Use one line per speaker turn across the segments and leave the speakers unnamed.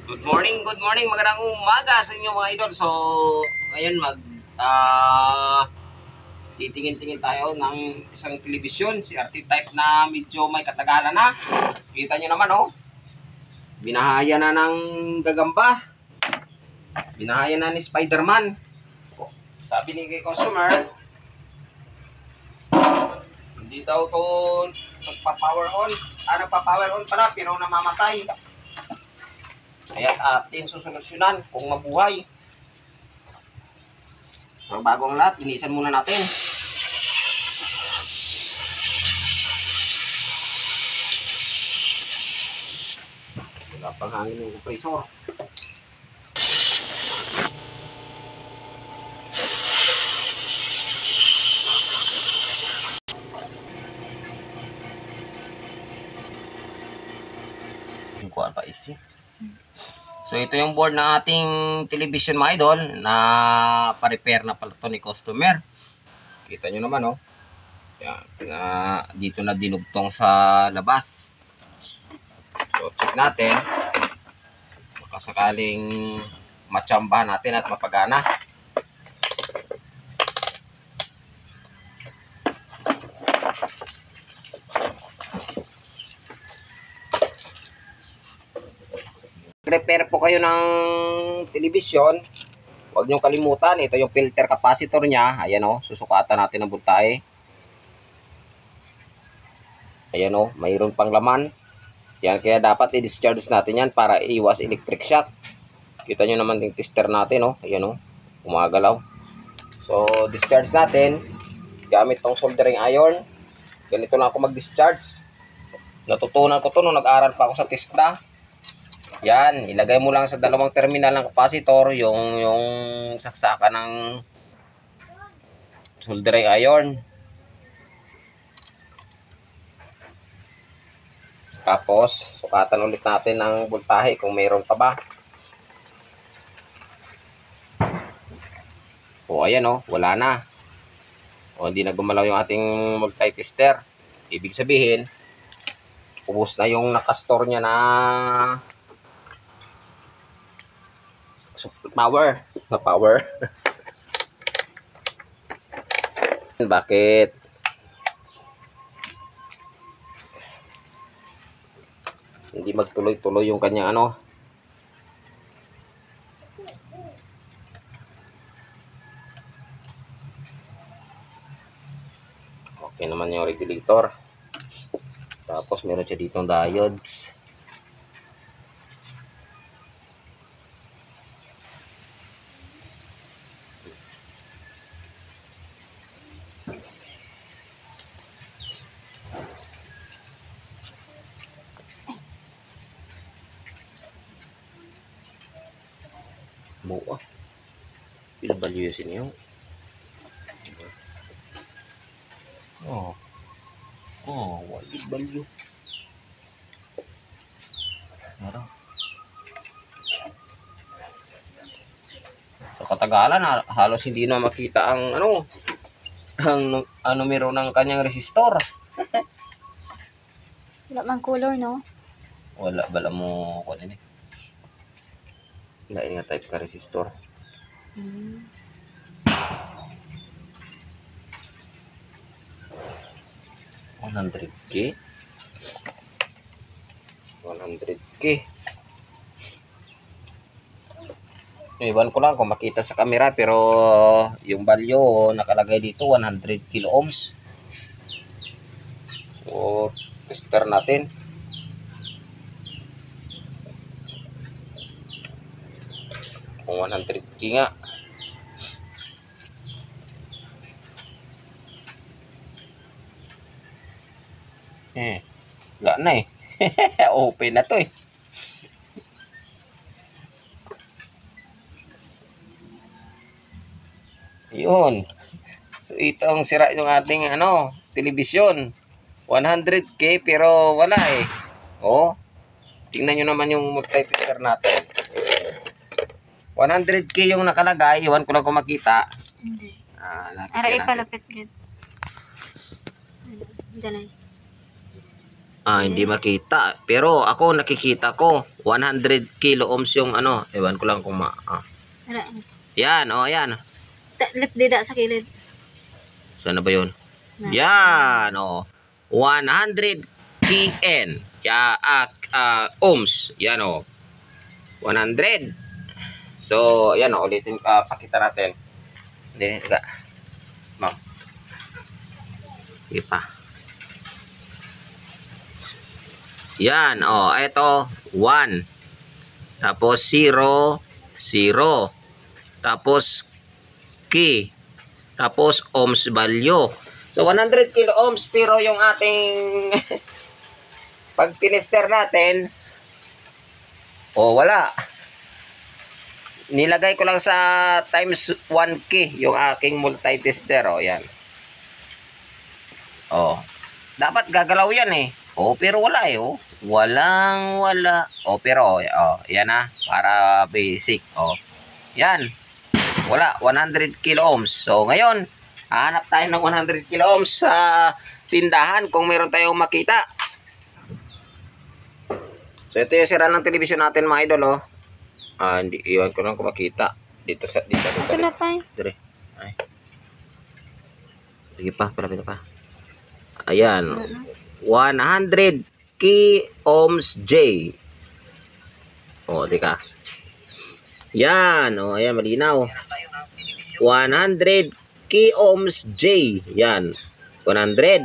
Good morning, magandang umaga sa inyo mga idol. So, ngayon titingin-tingin tayo ng isang telebisyon, CRT type na medyo may katagalan na. Kita nyo naman oh, binahaya na ng gagamba, binahaya na ni Spider-Man. Sabi ni kay customer, hindi daw to nagpa-power on, nagpa-power on pala pero namamatay. Kaya atin susolusyonan kung mabuhay. So bago ang lahat, linisan muna natin. Wala pang hangin yung compressor. Yung kuhaan pa isi. So ito yung board ng ating television mga idol na pa-repair na pala to ni customer. Kita nyo naman oh. Yan, dito na dinugtong sa labas. So check natin. Baka sakaling matsambahan natin at mapagana. Repair po kayo ng television, huwag nyo kalimutan, ito yung filter capacitor nya. Ayan o, susukatan natin ang voltahe. Ayan o, mayroon pang laman. Yan, kaya dapat i-discharge natin yan para iwas electric shock. Kita nyo naman yung tester natin o, ayan o, umagalaw. So, discharge natin gamit tong soldering iron. Ganito na ako mag-discharge. Natutunan ko to nung nag-aral pa ako sa TESDA. Yan, ilagay mo lang sa dalawang terminal ng capacitor yung saksakan ng soldering iron. Tapos, sukatan ulit natin ang voltahe kung mayroon pa ba. O, ayan o, wala na. O, hindi na gumalaw yung ating multi-tester. Ibig sabihin, ubos na yung nakastore niya na power. Bakit? Hindi magtuloy-tuloy yung kanyang ano. Okay naman yung regulator. Tapos meron siya ditong diodes. Buo. Ilang value yun niyo? What is value? Ano? Sa katagalan, halos hindi na makita ang ang numero ng kanyang resistor.
Wala man color, no?
Wala, bala mo ko din eh. Wala nga type ka resistor. 100K. 100K. Iwan ko lang kung makita sa camera, pero yung value nakalagay dito 100 kilo ohms. So, tester natin. Kung 100K nga. Wala na eh. Open na to eh. Yun. So ito ang sira yung ating television. 100K pero wala eh. Oh. Tingnan nyo naman yung multi-tester natin. 100K yung nakalagay. Iwan ko lang kung makita.
Hindi.
Aray
palapit gid. Dalay.
Hindi makita. Pero ako nakikita ko 100 kilo ohms yung ano. Ewan ko lang kung
Ara.
Yan, yan.
Lip dida sa kilid.
Saan na ba yun?
Na.
Yan, 100 kN. Ohms. Yan, 100. So, yan, ulitin pakita natin. Hindi, tiga. Ma'am. Sige pa. Yan, ito, 1. Tapos 0, 0. Tapos key. Tapos ohms value. So 100 kilo ohms, pero yung ating pag tinester natin, wala. Nilagay ko lang sa times 1 key yung aking multi-tester. Yan. Dapat gagalaw yan eh. Pero wala eh. Wala. Pero yan na. Para basic. Yan. Wala. 100 kilo ohms. So, ngayon, hanap tayo ng 100 kilo ohms sa tindahan kung meron tayong makita. So, ito yung sira ng television natin, mga idol, hindi, iwan ko lang kung makita. Dito.
Ito na pa eh.
Dire. Ay. Sige pa, palapit pa. Ayan. 100 key ohms J. Tika. Yan. Ayan, malinaw. 100 key ohms J. Yan. 100.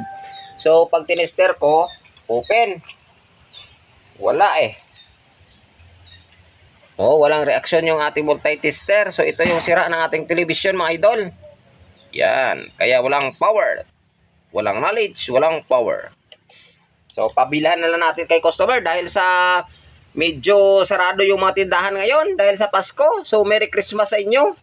So, pag tinester ko, open. Wala eh. Walang reaksyon yung ating multi-tester. So, ito yung sira ng ating television, mga idol. Yan. Kaya walang power. Walang knowledge, walang power. So, pabilhan na lang natin kay customer dahil sa medyo sarado yung mga tindahan ngayon dahil sa Pasko. So, Merry Christmas sa inyo.